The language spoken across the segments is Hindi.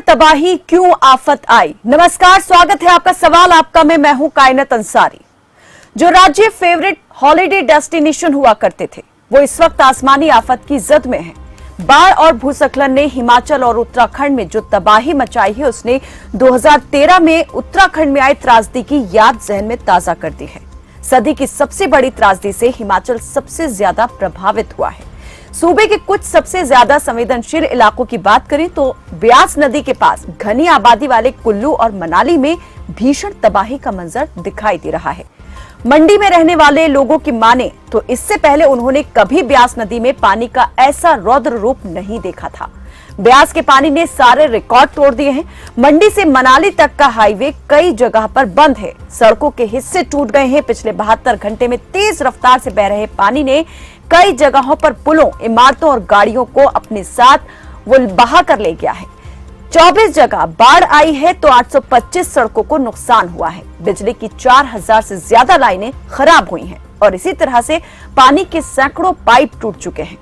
तबाही क्यों आफत आई। नमस्कार, स्वागत है आपका सवाल आपका में मैं हूं कायनत अंसारी। जो राज्य फेवरेट हॉलिडे डेस्टिनेशन हुआ करते थे वो इस वक्त आसमानी आफत की जद में है। बाढ़ और भूस्खलन ने हिमाचल और उत्तराखंड में जो तबाही मचाई है उसने 2013 में उत्तराखंड में आई त्रासदी की याद जहन में ताजा कर दी है। सदी की सबसे बड़ी त्रासदी से हिमाचल सबसे ज्यादा प्रभावित हुआ है। सूबे के कुछ सबसे ज्यादा संवेदनशील इलाकों की बात करें तो ब्यास नदी के पास घनी आबादी वाले कुल्लू और मनाली में भीषण तबाही का मंजर दिखाई दे रहा है। मंडी में रहने वाले लोगों की माने तो इससे पहले उन्होंने कभी ब्यास नदी में पानी का ऐसा रौद्र रूप नहीं देखा था। ब्यास के पानी ने सारे रिकॉर्ड तोड़ दिए हैं। मंडी से मनाली तक का हाईवे कई जगह पर बंद है, सड़कों के हिस्से टूट गए हैं। पिछले 72 घंटे में तेज रफ्तार से बह रहे पानी ने कई जगहों पर पुलों, इमारतों और गाड़ियों को अपने साथ वो बहा कर ले गया है। 24 जगह बाढ़ आई है तो 825 सड़कों को नुकसान हुआ है। बिजली की 4000 से ज्यादा लाइनें खराब हुई हैं और इसी तरह से पानी के सैकड़ों पाइप टूट चुके हैं।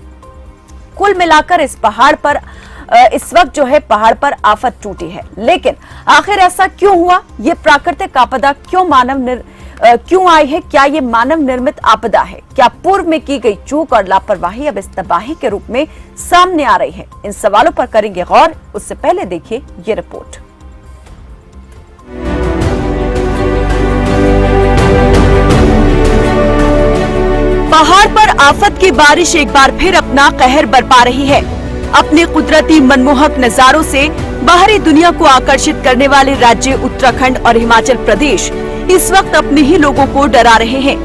कुल मिलाकर इस वक्त जो है पहाड़ पर आफत टूटी है। लेकिन आखिर ऐसा क्यों हुआ? ये प्राकृतिक आपदा क्यों आई है? क्या ये मानव निर्मित आपदा है? क्या पूर्व में की गई चूक और लापरवाही अब इस तबाही के रूप में सामने आ रही है? इन सवालों पर करेंगे गौर। उससे पहले देखिए ये रिपोर्ट। पहाड़ पर आफत की बारिश एक बार फिर अपना कहर बरपा रही है। अपने कुदरती मनमोहक नजारों से बाहरी दुनिया को आकर्षित करने वाले राज्य उत्तराखंड और हिमाचल प्रदेश इस वक्त अपने ही लोगों को डरा रहे हैं।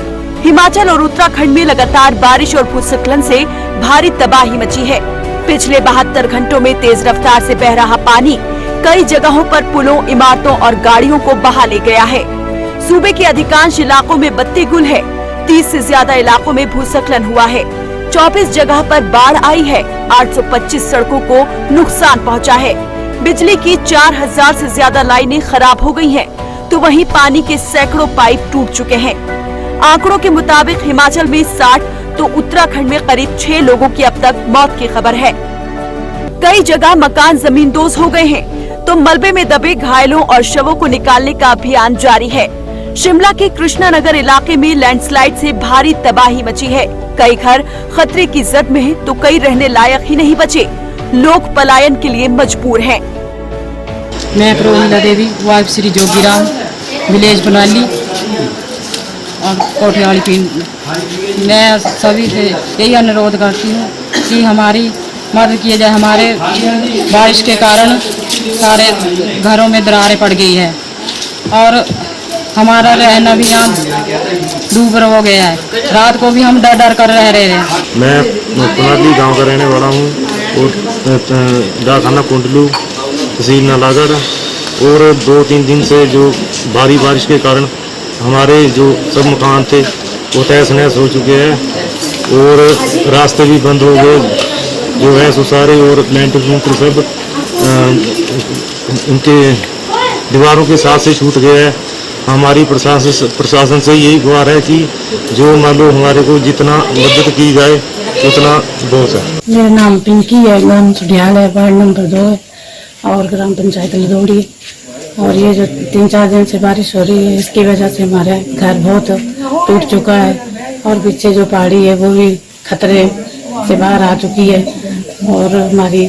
हिमाचल और उत्तराखंड में लगातार बारिश और भूस्खलन से भारी तबाही मची है। पिछले 72 घंटों में तेज रफ्तार से बह रहा पानी कई जगहों पर पुलों, इमारतों और गाड़ियों को बहा ले गया है। सूबे के अधिकांश इलाकों में बत्ती गुल है। 30 से ज्यादा इलाकों में भूस्खलन हुआ है। 24 जगह पर बाढ़ आई है। 825 सड़कों को नुकसान पहुंचा है। बिजली की 4000 से ज्यादा लाइनें खराब हो गई हैं, तो वहीं पानी के सैकड़ों पाइप टूट चुके हैं। आंकड़ों के मुताबिक हिमाचल में 60 तो उत्तराखंड में करीब 6 लोगों की अब तक मौत की खबर है। कई जगह मकान जमींदोज हो गए हैं, तो मलबे में दबे घायलों और शवों को निकालने का अभियान जारी है। शिमला के कृष्णानगर इलाके में लैंडस्लाइड से भारी तबाही मची है। कई घर खतरे की जद में हैं, तो कई रहने लायक ही नहीं बचे। लोग पलायन के लिए मजबूर हैं। मैं प्रोहिला देवी, वाइफ श्री जोगीराम, विलेज बनाली और कोठियाली पिंड। मैं सभी से यही अनुरोध करती हूँ कि हमारी मदद की जाए। हमारे बारिश के कारण सारे घरों में दरारें पड़ गई है और हमारा रहना भी यहाँ डूब हो गया है। रात को भी हम डर डर कर रह रहे हैं। मैं पुनाली गांव का रहने वाला हूँ और डाकखाना कुंडलू, तहसील नालागढ़। और 2-3 दिन से जो भारी बारिश के कारण हमारे जो सब मकान थे वो तहस नहस हो चुके हैं और रास्ते भी बंद हो गए जो है सो सारे। और लेंटर सब उनके दीवारों के साथ से छूट गया है। हमारी प्रशासन से यही गुहार है कि जो मान लो हमारे को जितना मदद की जाए उतना बहुत है। मेरा नाम पिंकी है, गांव सुडियाल है, वार्ड नंबर 2 है और ग्राम पंचायत लदौड़ी है। और ये जो 3-4 दिन से बारिश हो रही है इसकी वजह से हमारा घर बहुत टूट चुका है और पीछे जो पहाड़ी है वो भी खतरे से बाहर आ चुकी है। और हमारी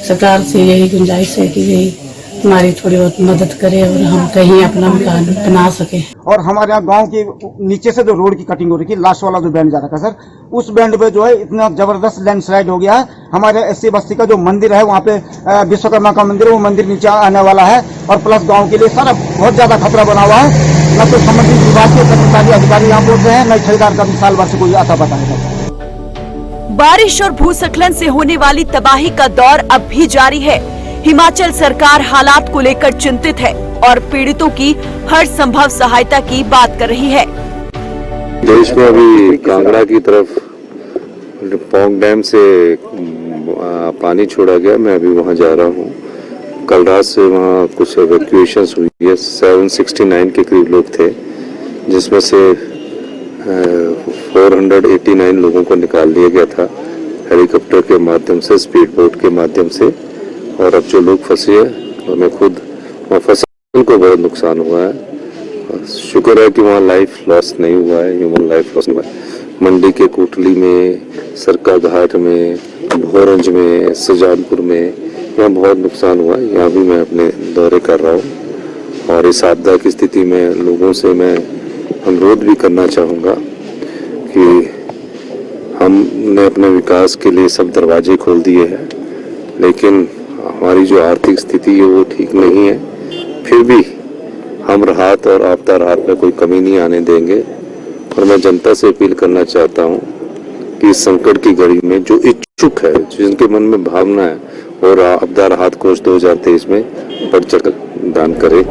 सरकार से यही गुंजाइश है कि यही हमारी थोड़ी बहुत मदद करे और हम कहीं अपना मकान बना सके। और हमारे यहाँ गांव के नीचे से जो रोड की कटिंग हो रही थी, लास्ट वाला जो बैंड जा रहा था सर, उस बैंड पे जो है इतना जबरदस्त लैंडस्लाइड हो गया है। हमारे एससी बस्ती का जो मंदिर है वहाँ पे विश्वकर्मा का मंदिर है, वो मंदिर नीचे आने वाला है। और प्लस गाँव के लिए सारा बहुत ज्यादा खतरा बना हुआ है। न तो संबंधित विभाग के कर्मचारी अधिकारी यहाँ पहुँच रहे हैं, न ठेकेदार का भी साल भर से कोई आता पता नहीं। बारिश और भूस्खलन से होने वाली तबाही का दौर अब भी जारी है। हिमाचल सरकार हालात को लेकर चिंतित है और पीड़ितों की हर संभव सहायता की बात कर रही है। देश में अभी कांगड़ा की तरफ पौंग डैम से पानी छोड़ा गया। मैं अभी वहां जा रहा हूं। कल रात से वहां कुछ एवैक्यूएशंस हुई है। 769 के करीब लोग थे, जिसमें से 489 लोगों को निकाल लिया गया था हेलीकॉप्टर के माध्यम से, स्पीड बोट के माध्यम से। और अब जो लोग फंसे हैं मैं खुद वहाँ फसल को बहुत नुकसान हुआ है। शुक्र है कि वहाँ लाइफ लॉस नहीं हुआ है, ह्यूमन लाइफ लॉस नहीं हुआ है। मंडी के कोटली में, सरका घाट में, भोरंज में, सुजानपुर में यहाँ बहुत नुकसान हुआ है। यहाँ भी मैं अपने दौरे कर रहा हूँ और इस आपदा की स्थिति में लोगों से मैं अनुरोध भी करना चाहूँगा कि हमने अपने विकास के लिए सब दरवाजे खोल दिए हैं, लेकिन हमारी जो आर्थिक स्थिति है वो ठीक नहीं है। फिर भी हम राहत और आपदा राहत में कोई कमी नहीं आने देंगे और मैं जनता से अपील करना चाहता हूँ कि इस संकट की घड़ी में जो इच्छुक है, जिनके मन में भावना है, और आपदा राहत कोष 2023 में बढ़ चढ़ दान करे।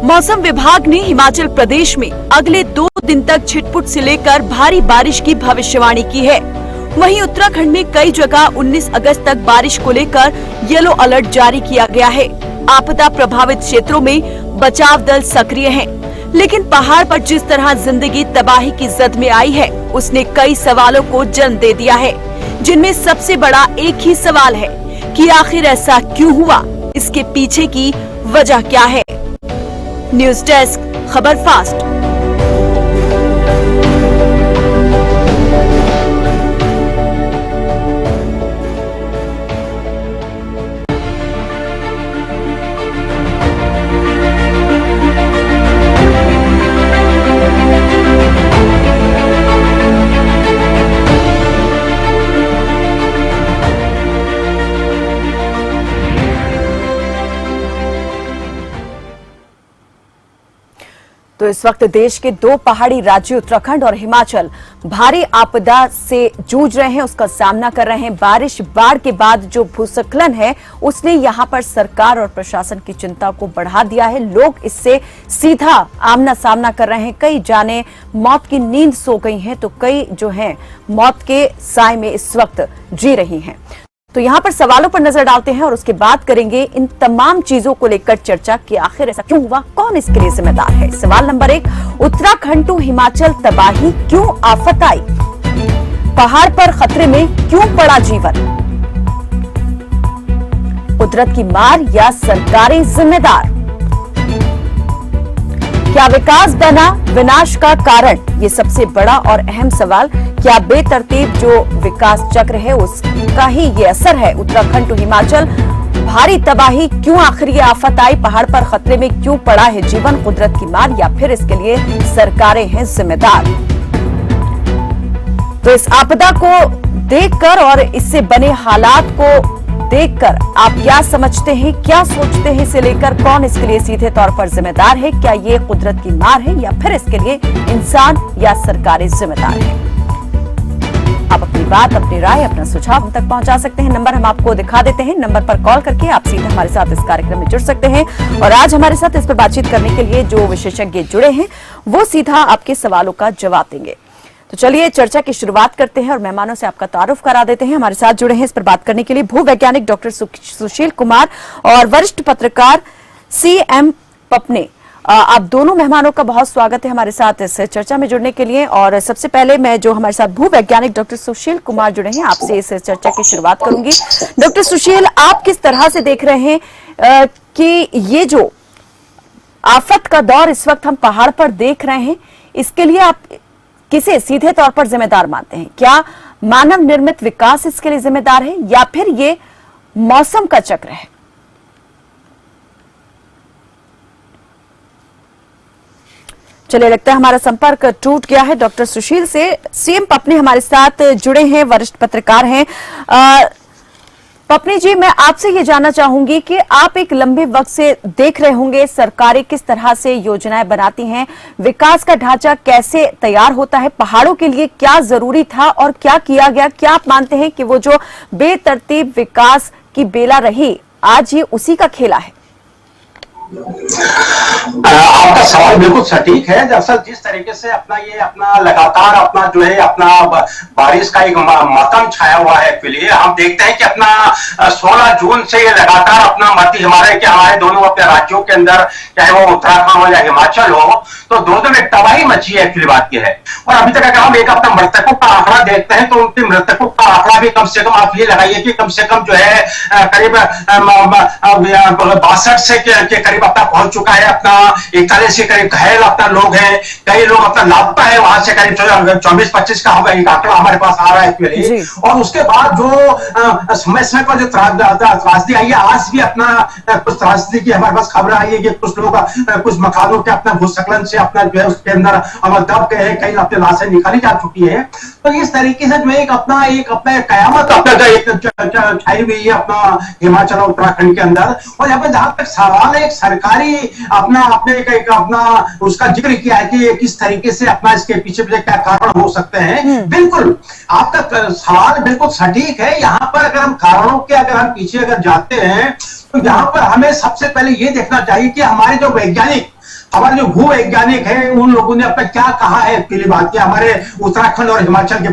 मौसम विभाग ने हिमाचल प्रदेश में अगले 2 दिन तक छिटपुट से लेकर भारी बारिश की भविष्यवाणी की है। वहीं उत्तराखंड में कई जगह 19 अगस्त तक बारिश को लेकर येलो अलर्ट जारी किया गया है। आपदा प्रभावित क्षेत्रों में बचाव दल सक्रिय हैं, लेकिन पहाड़ पर जिस तरह जिंदगी तबाही की जद में आई है, उसने कई सवालों को जन्म दे दिया है, जिनमें सबसे बड़ा एक ही सवाल है कि आखिर ऐसा क्यों हुआ, इसके पीछे की वजह क्या है। न्यूज डेस्क, खबर फास्ट। तो इस वक्त देश के 2 पहाड़ी राज्य उत्तराखंड और हिमाचल भारी आपदा से जूझ रहे हैं, उसका सामना कर रहे हैं। बारिश, बाढ़ के बाद जो भूस्खलन है उसने यहां पर सरकार और प्रशासन की चिंता को बढ़ा दिया है। लोग इससे सीधा आमना सामना कर रहे हैं। कई जाने मौत की नींद सो गई हैं, तो कई जो हैं मौत के साए में इस वक्त जी रही हैं। तो यहाँ पर सवालों पर नजर डालते हैं और उसके बाद करेंगे इन तमाम चीजों को लेकर चर्चा कि आखिर ऐसा क्यों हुआ, कौन इसके लिए जिम्मेदार है। सवाल नंबर 1, उत्तराखंड टू हिमाचल तबाही क्यों आफत आई? पहाड़ पर खतरे में क्यों पड़ा जीवन? कुदरत की मार या सरकारी जिम्मेदार? क्या विकास बना विनाश का कारण? ये सबसे बड़ा और अहम सवाल। क्या बेतरतीब जो विकास चक्र है उसका ही ये असर है? उत्तराखंड टू हिमाचल भारी तबाही क्यों आखिर ये आफत आई? पहाड़ पर खतरे में क्यों पड़ा है जीवन? कुदरत की मार या फिर इसके लिए सरकारें हैं जिम्मेदार? तो इस आपदा को देखकर और इससे बने हालात को देखकर आप क्या समझते हैं, क्या सोचते हैं? इसे लेकर कौन इसके लिए सीधे तौर पर जिम्मेदार है? क्या ये कुदरत की मार है या फिर इसके लिए इंसान या सरकारें जिम्मेदार है? आप अपनी बात, अपनी राय, अपना सुझाव हम तक पहुंचा सकते हैं। नंबर हम आपको दिखा देते हैं। नंबर पर कॉल करके आप सीधे हमारे साथ इस कार्यक्रम में जुड़ सकते हैं। और आज हमारे साथ इस पर बातचीत करने के लिए जो विशेषज्ञ जुड़े हैं वो सीधा आपके सवालों का जवाब देंगे। तो चलिए चर्चा की शुरुआत करते हैं और मेहमानों से आपका तारुफ करा देते हैं। हमारे साथ जुड़े हैं इस पर बात करने के लिए भूवैज्ञानिक डॉक्टर सुशील कुमार और वरिष्ठ पत्रकार CM पपने। आप दोनों मेहमानों का बहुत स्वागत है हमारे साथ इस चर्चा में जुड़ने के लिए। और सबसे पहले मैं जो हमारे साथ भूवैज्ञानिक डॉक्टर सुशील कुमार जुड़े हैं, आपसे इस चर्चा की शुरुआत करूंगी। डॉक्टर सुशील, आप किस तरह से देख रहे हैं कि ये जो आफत का दौर इस वक्त हम पहाड़ पर देख रहे हैं, इसके लिए आप किसे सीधे तौर पर जिम्मेदार मानते हैं? क्या मानव निर्मित विकास इसके लिए जिम्मेदार है या फिर ये मौसम का चक्र है? चलिए, लगता है हमारा संपर्क टूट गया है डॉक्टर सुशील से। CM पपने हमारे साथ जुड़े हैं, वरिष्ठ पत्रकार हैं। पपने जी, मैं आपसे ये जानना चाहूंगी कि आप एक लंबे वक्त से देख रहे होंगे सरकारें किस तरह से योजनाएं बनाती हैं, विकास का ढांचा कैसे तैयार होता है, पहाड़ों के लिए क्या जरूरी था और क्या किया गया? क्या आप मानते हैं कि वो जो बेतरतीब विकास की बेला रही, आज ये उसी का खेला है? आपका सवाल बिल्कुल सटीक है। दरअसल जिस तरीके से अपना लगातार अपना जो है अपना बारिश का एक मातम छाया हुआ है, एक्चुअली हम देखते हैं कि अपना 16 जून से ये लगातार अपना मध्य हिमालय के हमारे दोनों अपने राज्यों के अंदर, चाहे वो उत्तराखंड हो या हिमाचल हो, तो दोनों में तबाही मची है, एक्चुअली बात यह है। और अभी तक अगर हम एक अपना मृतकों का आंकड़ा देखते हैं तो उनके मृतकों का आंकड़ा भी कम से कम आप ये लगाइए कि कम से कम जो है करीब 62 से के करीब अपना पहुंच चुका है। अपना 41 के करीब घायल अपना लोग हैं, कई लोग अपना लापता है, वहां से करीब 24-25 का होगा एक आंकड़ा हमारे पास आ रहा है एक्चुअली। और उसके बाद जो समय समय पर जो त्रासदी आई है, आज भी अपना कुछ त्रासदी की हमारे पास खबर आई है कि कुछ लोग कुछ मकानों के अपना भूस्खलन से अपना जो है उसके अंदर दब गए हैं, कई अपने लाशें निकाली जा चुकी है। तो इस तरीके से जो एक अपना कयामत अपना जो एक छाई हुई है अपना हिमाचल और उत्तराखंड के अंदर। और यहाँ पे जहां तक सवाल है एक सरकारी अपना उसका जिक्र किया है कि किस तरीके से अपना इसके पीछे क्या कारण हो सकते हैं। बिल्कुल आपका सवाल बिल्कुल सटीक है। यहाँ पर अगर हम कारणों के अगर हम पीछे अगर जाते हैं तो यहाँ पर हमें सबसे पहले ये देखना चाहिए कि हमारे जो वैज्ञानिक, हमारे जो भू वैज्ञानिक हैं, उन लोगों ने अपना क्या कहा है पहली बात कि हमारे उत्तराखंड और हिमाचल के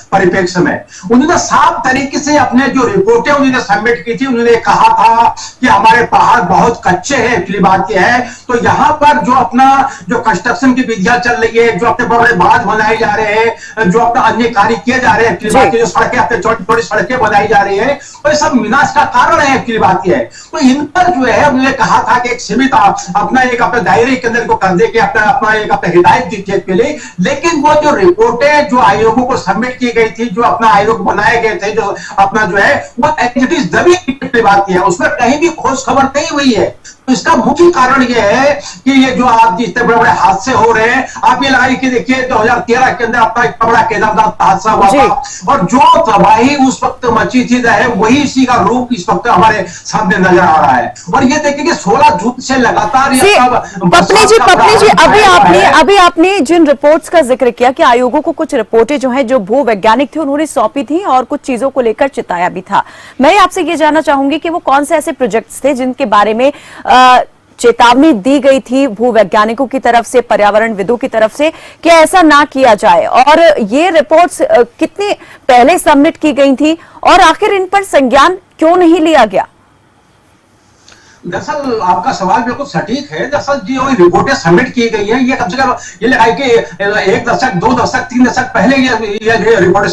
परिप्रेक्ष्य में उन्होंने साफ तरीके से अपने जो रिपोर्टें उन्होंने सबमिट की थी, उन्होंने कहा था कि हमारे पहाड़ बहुत कच्चे हैं, पहली बात यह है। तो यहाँ पर जो अपना जो कंस्ट्रक्शन की विधियां चल रही है, जो अपने बड़े बड़े बांध बनाए जा रहे हैं, जो अपना अन्य कार्य किए जा रहे हैं, जो सड़कें अपने छोटी छोटी सड़कें बनाई जा रही है, तो ये सब विनाश का कारण है, पहली बात यह है। तो इन पर जो है उन्होंने कहा था कि एक सीमित अपने दायरे के को कर दे के अपना हिदायत दी थी के लिए। लेकिन वो जो रिपोर्टें जो आयोगों को सबमिट की गई थी, जो अपना आयोग बनाए गए थे, जो अपना जो है वो एक्टिविटीज दबी बात है, उसमें कहीं भी खोज खबर नहीं हुई है। तो इसका मुख्य कारण यह है कि ये जो आप जितने बड़े बड़े हादसे हो रहे हैं, आप ये लगाइए कि देखिए 2013 के अंदर अपना एक बड़ा केदारनाथ हादसा हुआ था और जो तबाही उस वक्त मची थी वही इसी का रूप इस वक्त हमारे सामने नजर आ रहा है। और ये देखिए कि 16 जून से लगातार पत्नी जी अभी आपने जिन रिपोर्ट्स का जिक्र किया कि आयोगों को कुछ रिपोर्टें जो हैं जो भू वैज्ञानिक थे उन्होंने सौंपी थी और कुछ चीजों को लेकर चिताया भी था, मैं आपसे ये जानना चाहूंगी कि वो कौन से ऐसे प्रोजेक्ट्स थे जिनके बारे में चेतावनी दी गई थी भू वैज्ञानिकों की तरफ से, पर्यावरणविदों की तरफ से कि ऐसा ना किया जाए, और ये रिपोर्ट्स कितने पहले सबमिट की गई थी और आखिर इन पर संज्ञान क्यों नहीं लिया गया? दरअसल आपका सवाल बिल्कुल सटीक है। दरअसल जो रिपोर्टें सबमिट की गई हैं, ये कम से कम ये लगाई कि 1 दशक 2 दशक 3 दशक पहले ये रिपोर्ट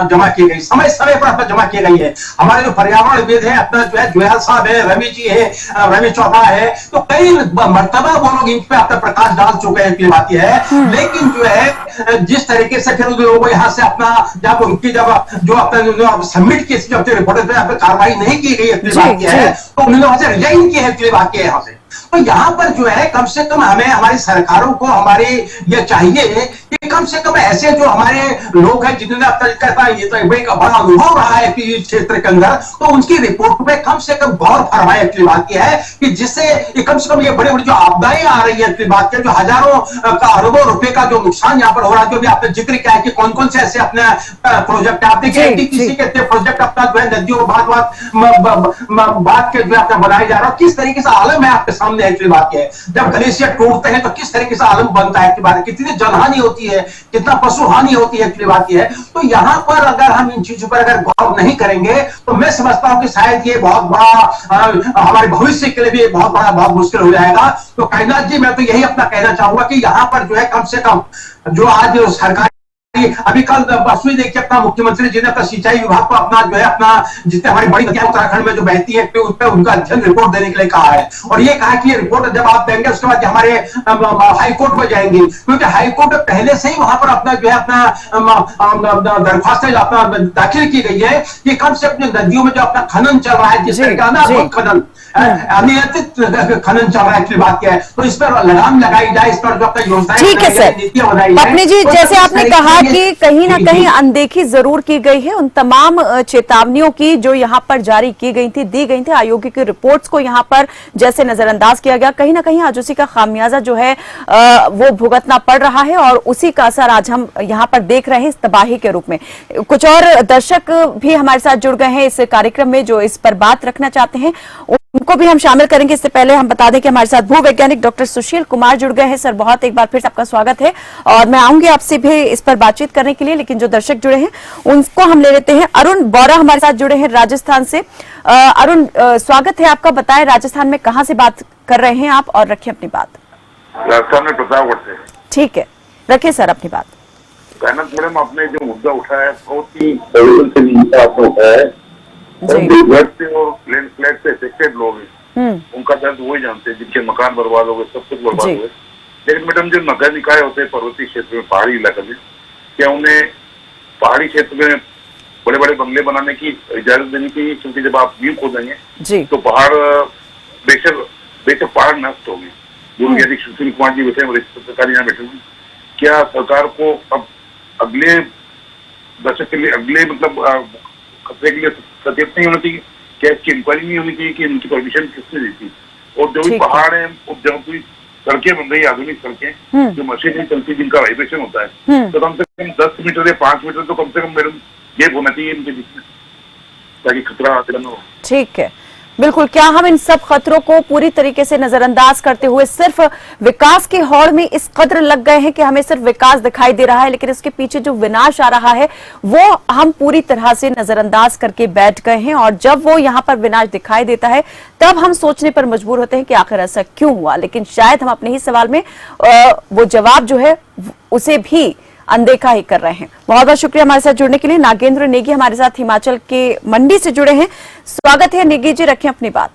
जमा की गई, समय समय पर अपना जमा की गई है। हमारे जो पर्यावरणविद है अपना जो है जुएल साहब है, रवि जी है, रवि चोपड़ा है, तो कई मर्तबा वो लोग इन पे अपना प्रकाश डाल चुके हैं की बात यह है। लेकिन जो है जिस तरीके से फिर लोग यहाँ से अपना जब उनकी जो अपना सबमिट की रिपोर्ट पे कार्रवाई नहीं की गई अपनी बात यह है, तो उन्होंने वहां से रिजाइन की है बात है यहाँ से। तो यहाँ पर जो है कम से कम हमें हमारी सरकारों को हमारे ये चाहिए कि कम से कम ऐसे जो हमारे लोग हैं जिन्होंने अपना कहता है ये तो एक बड़ा अनुभव रहा है इस क्षेत्र के अंदर, तो उनकी रिपोर्ट पे कम से कम गौर फरमाए। की बात यह है कि जिससे कम से कम ये बड़ी बड़ी जो आपदाएं आ रही है, बात है जो हजारों का अरबों रुपए का जो नुकसान यहाँ पर हो रहा है, जो भी आपने जिक्र किया है कि कौन कौन से ऐसे अपने प्रोजेक्ट आप देखिए किसी के प्रोजेक्ट अपना जो है नदियों बात के जो अपना बनाया जा रहा है, किस तरीके से आलम है आपके सामने एक्चुअली बात है। जब ग्लेशियर टूटते हैं तो किस तरीके से आलम बनता है, कितनी जनहानि होती है, कितना पशु हानि होती है एक्चुअली बात है। तो यहाँ पर अगर हम इन चीजों पर अगर गौर नहीं करेंगे तो मैं समझता हूं कि शायद ये बहुत बड़ा हमारे भविष्य के लिए भी बहुत मुश्किल हो जाएगा। तो कायनाथ जी मैं तो यही अपना कहना चाहूंगा कि यहाँ पर जो है कम से कम जो आज सरकार अभी कल परसों देखिए अपना मुख्यमंत्री जी ने अपना सिंचाई विभाग को अपना जो है अपना जितने हमारी बड़ी नदियां उत्तराखंड में जो बहती है उस पर उनका अध्ययन रिपोर्ट देने के लिए कहा है। और ये कहा कि ये रिपोर्ट जब आप देंगे उसके बाद हमारे हाई कोर्ट में जाएंगी, क्योंकि हाई कोर्ट में पहले से ही वहां पर अपना जो है अपना दरख्वास्त अपना दाखिल की गई है कि कम से कम नदियों में जो अपना खनन चल रहा है, जिस तरह का खनन अनियंत्रित खनन चल रहा है, बात क्या है, तो इस पर लगाम लगाई जाए, इस पर जो अपना योजनाएं ठीक है सर। पत्नी जी जैसे आपने कहा कि कहीं ना कहीं अनदेखी जरूर की गई है उन तमाम चेतावनियों की जो यहाँ पर जारी की गई थी, दी गई थी, आयोग की रिपोर्ट्स को यहाँ पर जैसे नजरअंदाज किया गया, कहीं ना कहीं आज उसी का खामियाजा जो है वो भुगतना पड़ रहा है और उसी का असर आज हम यहाँ पर देख रहे हैं इस तबाही के रूप में। कुछ और दर्शक भी हमारे साथ जुड़ गए हैं इस कार्यक्रम में जो इस पर बात रखना चाहते हैं। उनको भी हम शामिल करेंगे। इससे पहले हम बता दें कि हमारे साथ भूवैज्ञानिक डॉक्टर सुशील कुमार जुड़ गए हैं। सर, बहुत एक बार फिर से आपका स्वागत है और मैं आऊंगी आपसे भी इस पर बातचीत करने के लिए, लेकिन जो दर्शक जुड़े हैं उनको हम ले लेते हैं। अरुण बोरा हमारे साथ जुड़े हैं राजस्थान से। अरुण, स्वागत है आपका। बताएं, राजस्थान में कहाँ से बात कर रहे हैं आप, और रखें अपनी बात। राजस्थान में प्रतापगढ़ से। ठीक है, रखें सर अपनी बात। कायनात मैडम, आपने जो मुद्दा उठाया है बहुत ही संवेदनशील आपने उठाया है। फ्लड से और लैंडस्लाइड से अफेक्टेड लोग हैं, उनका दर्द वही जानते हैं जिनके मकान बर्बाद हो गए, सब कुछ बर्बाद हुए। लेकिन मैडम, जो नगर निकाय होते हैं पर्वतीय क्षेत्र में, पहाड़ी इलाके में, क्या उन्हें पहाड़ी क्षेत्र में बड़े बड़े बंगले बनाने की इजाजत देनी चाहिए? क्योंकि जब आप नींव खोदेंगे तो पहाड़ बेशक पहाड़ नष्ट होंगे। भूवैज्ञानिक सुशील कुमार जी बैठे, वरिष्ठ पत्रकार यहाँ बैठे हुए। क्या सरकार को अब अगले दशक के लिए, अगले मतलब खतरे के लिए सचेत नहीं होना चाहिए? क्या इसकी इंक्वायरी नहीं होनी चाहिए कि इनकी परमिशन किसने दी थी? और जो भी पहाड़ है, जब कोई सड़कें बन रही है, आधुनिक सड़कें जो मशीन नहीं चलती, जिनका वाइब्रेशन होता है, तो कम से कम 10 मीटर या 5 मीटर तो कम से कम मैडम गेप होना चाहिए इनके बीच में, ताकि खतरा न हो। ठीक है, बिल्कुल। क्या हम इन सब खतरों को पूरी तरीके से नजरअंदाज करते हुए सिर्फ विकास की होड़ में इस कदर लग गए हैं कि हमें सिर्फ विकास दिखाई दे रहा है, लेकिन इसके पीछे जो विनाश आ रहा है वो हम पूरी तरह से नजरअंदाज करके बैठ गए हैं, और जब वो यहाँ पर विनाश दिखाई देता है तब हम सोचने पर मजबूर होते हैं कि आखिर ऐसा क्यों हुआ। लेकिन शायद हम अपने ही सवाल में वो जवाब जो है उसे भी अनदेखा ही कर रहे हैं। बहुत बहुत शुक्रिया हमारे साथ जुड़ने के लिए। नागेंद्र नेगी हमारे साथ हिमाचल के मंडी से जुड़े हैं। स्वागत है नेगी जी, रखें अपनी बात।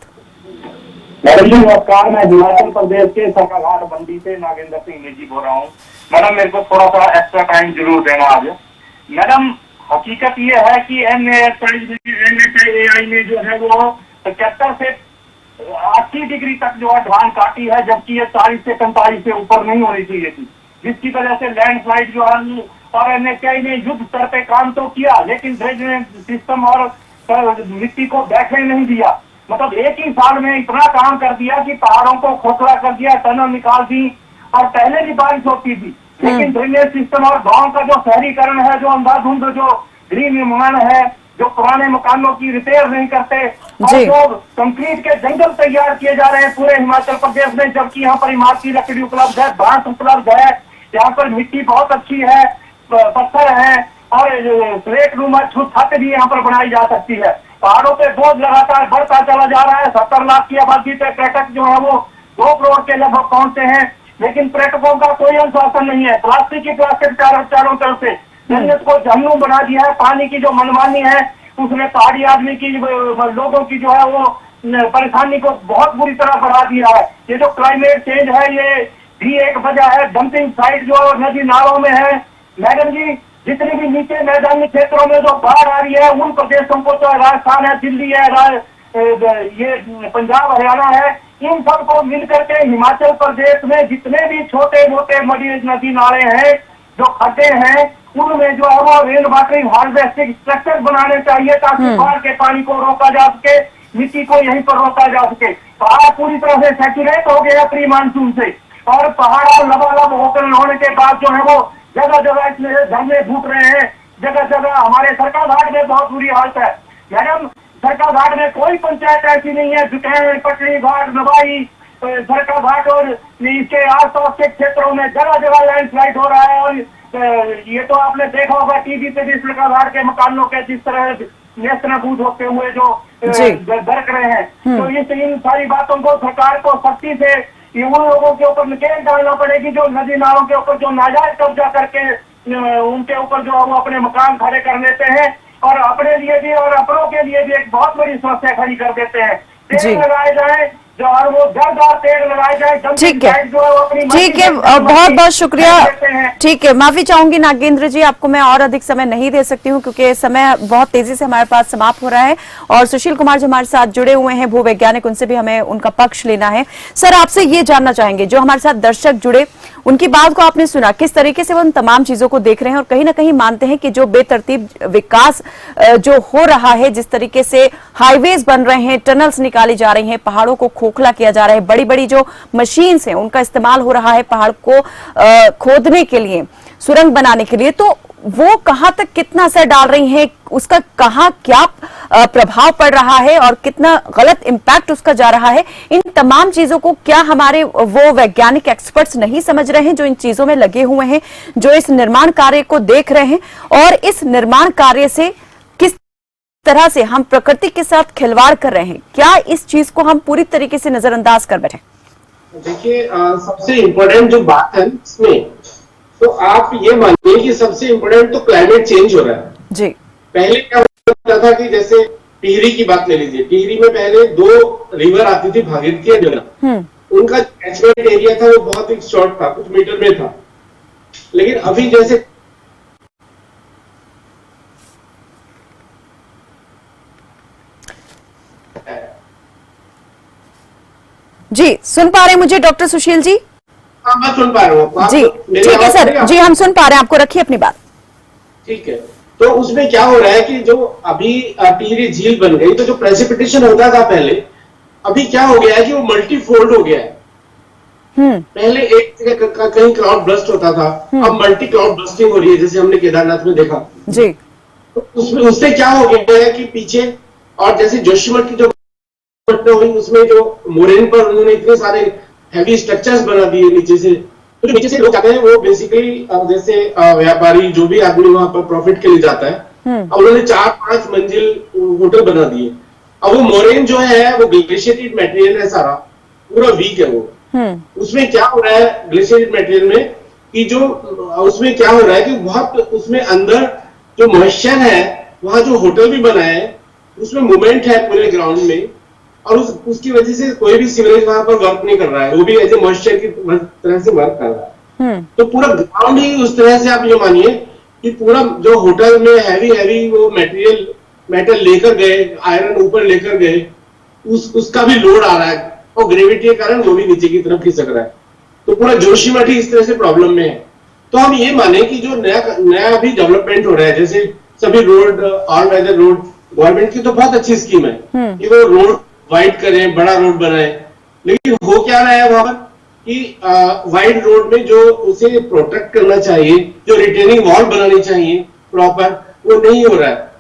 मैडम जी नमस्कार, मैं हिमाचल प्रदेश के सरकाघाट मंडी से नागेंद्र सिंह नेगी बोल रहा हूँ। मैडम, मेरे को थोड़ा सा एक्स्ट्रा टाइम जरूर देना आज। मैडम, हकीकत ये है कि NHAI ने जो है वो 75 से 80 डिग्री तक जो है ढलान काटी है, जबकि ये 40 से 45 से ऊपर नहीं होनी चाहिए थी, जिसकी वजह से लैंडस्लाइड जो है, और NHAI ने युद्ध स्तर पे काम तो किया, लेकिन ड्रेनेज सिस्टम और मिट्टी को बैठने नहीं दिया। मतलब एक ही साल में इतना काम कर दिया कि पहाड़ों को खोखला कर दिया, टनल निकाल दी, और पहले भी बारिश होती थी, लेकिन ड्रेनेज सिस्टम और गांव का जो शहरीकरण है, जो अंधाधुंध जो गृह निर्माण है, जो पुराने मकानों की रिपेयर नहीं करते, और जो कंक्रीट के जंगल तैयार किए जा रहे हैं पूरे हिमाचल प्रदेश में, जबकि यहाँ पर इमारती लकड़ी उपलब्ध है, बांस उपलब्ध है, यहाँ पर मिट्टी बहुत अच्छी है, पत्थर है, और प्लेट रूम छत भी यहाँ पर बनाई जा सकती है। पहाड़ों पे बोझ लगातार बढ़ता चला जा रहा है। 70 लाख की आबादी पे पर्यटक जो है वो 2 करोड़ के लगभग पहुंचते हैं, लेकिन पर्यटकों का कोई अनुशासन नहीं है। प्लास्टिक की प्लास्टिक चारों तरफ से जन्नत को जहन्नुम बना दिया है। पानी की जो मनमानी है उसने पहाड़ी आदमी की, लोगों की जो है वो परेशानी को बहुत बुरी तरह बढ़ा दिया है। ये जो क्लाइमेट चेंज है ये भी एक वजह है। डंपिंग साइट जो नदी नालों में है, मैडम जी, जितनी भी नीचे मैदानी क्षेत्रों में जो बाढ़ आ रही है, उन प्रदेशों को, तो राजस्थान है, दिल्ली है, ये पंजाब हरियाणा है, इन सबको मिलकर के हिमाचल प्रदेश में जितने भी छोटे मोटे नदी नाले हैं, जो खड्डे हैं, उनमें जो है वो रेन वाटरिंग हार्वेस्टिंग स्ट्रक्चर बनाने चाहिए, ताकि बाढ़ के पानी को रोका जा सके, मिट्टी को यहीं पर रोका जा सके। पहाड़ पूरी तरह से सैचुरेट हो गया प्री मानसून से, और पहाड़ लबालब होकर होने के बाद जो है वो जगह जगह इसमें झरने फूट रहे हैं। जगह जगह हमारे सरकाघाट में बहुत बुरी हालत है। मैडम, सरकाघाट में कोई पंचायत ऐसी नहीं है, जुटैन, पटरी घाट, नवाई, सरकाघाट और इसके आसपास के क्षेत्रों में जगह जगह लैंडस्लाइड हो रहा है। और ये तो आपने देखा होगा टीवी पे भी, सरकाघाट के मकानों के जिस तरह नेस्तनाबूद होते हुए जो दरक रहे हैं। तो इन सारी बातों को सरकार को सख्ती से ये उन लोगों के ऊपर नकेल डालना पड़ेगी जो नदी नालों के ऊपर जो नाजायज कब्जा करके उनके ऊपर जो वो अपने मकान खड़े कर लेते हैं, और अपने लिए भी और अपनों के लिए भी एक बहुत बड़ी समस्या खड़ी कर देते हैं। पेड़ लगाए जाए जो, और वो जड़दार पेड़ लगाए जाए। ठीक है, ठीक है, बहुत बहुत शुक्रिया। ठीक है, माफी चाहूंगी नागेंद्र जी, आपको मैं और अधिक समय नहीं दे सकती हूँ क्योंकि समय बहुत तेजी से हमारे पास समाप्त हो रहा है, और सुशील कुमार जी हमारे साथ जुड़े हुए हैं, भूवैज्ञानिक, उनसे भी हमें उनका पक्ष लेना है। सर, आपसे ये जानना चाहेंगे, जो हमारे साथ दर्शक जुड़े, उनकी बात को आपने सुना, किस तरीके से वो उन तमाम चीजों को देख रहे हैं, और कहीं ना कहीं मानते हैं कि जो बेतरतीब विकास जो हो रहा है, जिस तरीके से हाईवेज बन रहे हैं, टनल्स निकाली जा रही हैं, पहाड़ों को खोखला किया जा रहा है, बड़ी बड़ी जो मशीन्स हैं उनका इस्तेमाल हो रहा है पहाड़ को खोदने के लिए, सुरंग बनाने के लिए, तो वो कहां तक कितना असर डाल रही हैं, उसका कहां क्या प्रभाव पड़ रहा है और कितना गलत इंपैक्ट उसका जा रहा है, इन तमाम चीजों को क्या हमारे वो वैज्ञानिक एक्सपर्ट्स नहीं समझ रहे हैं जो इन चीजों में लगे हुए हैं, जो इस निर्माण कार्य को देख रहे हैं, और इस निर्माण कार्य से किस तरह से हम प्रकृति के साथ खिलवाड़ कर रहे हैं, क्या इस चीज को हम पूरी तरीके से नजरअंदाज कर बैठे? देखिए, सबसे इम्पोर्टेंट जो बात है इसमें, तो आप ये मानिए कि सबसे इम्पोर्टेंट तो क्लाइमेट चेंज हो रहा है जी। पहले क्या होता था कि जैसे टिहरी की बात ले लीजिए, टिहरी में पहले 2 रिवर आती थी, भागीरथी और यमुना। उनका कैचमेंट एरिया था वो बहुत ही शॉर्ट था, कुछ मीटर में था। लेकिन अभी जैसे जी, सुन पा रहे हैं मुझे डॉक्टर सुशील जी? मैं सुन पा रहा हूँ जी, ठीक है सर जी, हम सुन पा रहे हैं, आपको रखिए अपनी बात। ठीक है, तो उसमें क्या हो रहा है कि जो अभी टिहरी झील बन गई, तो जो प्रेसिपिटेशन होता था पहले, अभी क्या हो गया है कि वो मल्टीफोल्ड हो गया है। पहले एक जगह कहीं क्लाउड बर्स्ट होता था, अब मल्टी क्लाउड बर्स्टिंग हो रही है, जैसे हमने केदारनाथ में देखा जी। तो उसमें उससे क्या हो गया है कि पीछे, और जैसे जोशीमठ की जो घटना हुई उसमें जो मोरेन पर उन्होंने इतने सारे हैवी स्ट्रक्चर्स बना दिए नीचे से, तो जो नीचे से लोग जाते हैं वो बेसिकली जैसे व्यापारी जो भी आदमी वहां पर प्रॉफिट के लिए जाता है, अब उन्होंने 4-5 मंजिल होटल बना दिए। अब वो मोरेन जो है वो ग्लेशियरेटेड मटेरियल है, सारा पूरा वीक है वो। उसमें क्या हो रहा है ग्लेशियरेटेड मटेरियल में कि जो उसमें क्या हो रहा है कि बहुत उसमें अंदर जो मॉइस्चर है, वहां जो होटल भी बना है उसमें मूवमेंट है पूरे ग्राउंड में, और उसकी वजह से कोई भी सीवरेज वहां पर वर्क नहीं कर रहा है, वो भी ऐसे मॉइस्चर की तरह से वर्क कर रहा है। तो पूरा ग्राउंड ही उस तरह से आप ये मानिए कि पूरा जो होटल में हैवी वो मेटल लेकर गए, आयरन ऊपर लेकर गए, उसका भी लोड आ रहा है, और ग्रेविटी के कारण वो भी नीचे की तरफ खिसक रहा है। तो पूरा जोशीमठ ही इस तरह से प्रॉब्लम में है। तो हम ये माने कि जो नया अभी डेवलपमेंट हो रहा है, जैसे सभी road, all weather road, government की तो बहुत अच्छी स्कीम है कि वो रोड वाइड करें, बड़ा रोड बनाए, लेकिन हो क्या रहा है वहां पर कि वाइड रोड में जो उसे प्रोटेक्ट करना चाहिए, जो रिटेनिंग वॉल बनानी चाहिए प्रॉपर, वो नहीं हो रहा है।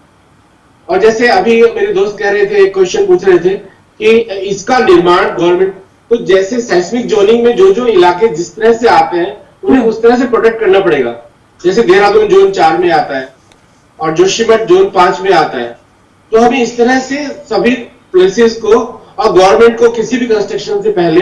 और जैसे अभी मेरे दोस्त कह रहे थे, क्वेश्चन पूछ रहे थे कि इसका निर्माण गवर्नमेंट, तो जैसे सेस्मिक जोनिंग में जो इलाके जिस तरह से आते हैं उन्हें उस तरह से प्रोटेक्ट करना पड़ेगा। जैसे देहरादून जोन 4 में आता है और जोशीमठ जोन 5 में आता है, तो हमें इस तरह से सभी प्लेसेस को, और गवर्नमेंट को किसी भी कंस्ट्रक्शन से पहले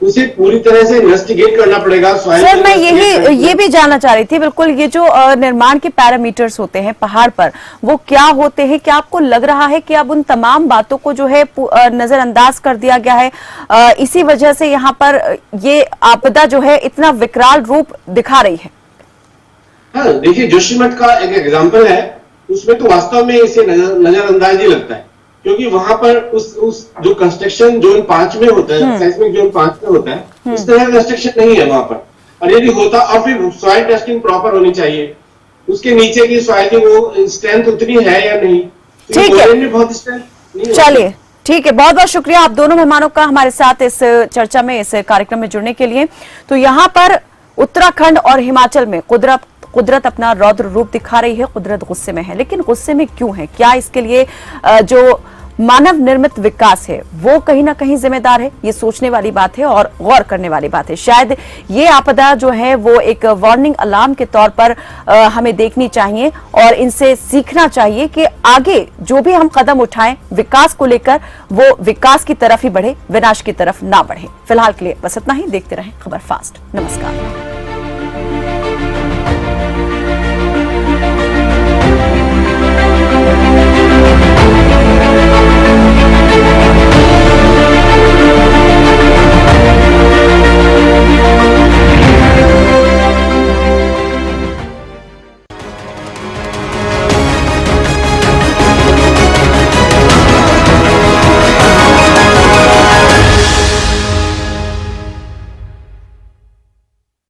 उसे पूरी तरह से इन्वेस्टिगेट करना पड़ेगा। सर मैं ये भी जानना चाह रही थी, बिल्कुल, ये जो निर्माण के पैरामीटर्स होते हैं पहाड़ पर, वो क्या होते हैं? क्या आपको लग रहा है कि अब उन तमाम बातों को जो है नजरअंदाज कर दिया गया है, इसी वजह से यहाँ पर ये आपदा जो है इतना विकराल रूप दिखा रही है? हाँ, देखिए जोशीमठ का एक एग्जाम्पल है, उसमें तो वास्तव में इसे नजरअंदाज ही लगता है, क्योंकि वहां पर उस जो कंस्ट्रक्शन जोन 5 में होता है, सेस्मिक जोन 5 में होता है, उस तरह का कंस्ट्रक्शन नहीं है वहां पर। और यदि होता, और फिर सॉइल टेस्टिंग प्रॉपर होनी चाहिए, उसके नीचे की सॉइल की वो स्ट्रेंथ उतनी है या नहीं, ठीक है, बहुत स्ट्रेंथ। चलिए ठीक है, बहुत बहुत शुक्रिया आप दोनों मेहमानों का हमारे साथ इस चर्चा में, इस कार्यक्रम में जुड़ने के लिए। तो यहाँ पर उत्तराखंड और हिमाचल में कुदरत अपना रौद्र रूप दिखा रही है, कुदरत गुस्से में है, लेकिन गुस्से में क्यों है? क्या इसके लिए जो मानव निर्मित विकास है वो कहीं ना कहीं जिम्मेदार है? ये सोचने वाली बात है और गौर करने वाली बात है। शायद ये आपदा जो है वो एक वार्निंग अलार्म के तौर पर हमें देखनी चाहिए और इनसे सीखना चाहिए कि आगे जो भी हम कदम उठाएं विकास को लेकर, वो विकास की तरफ ही बढ़े, विनाश की तरफ ना बढ़े। फिलहाल के लिए बस इतना ही। देखते रहें खबर फास्ट। नमस्कार।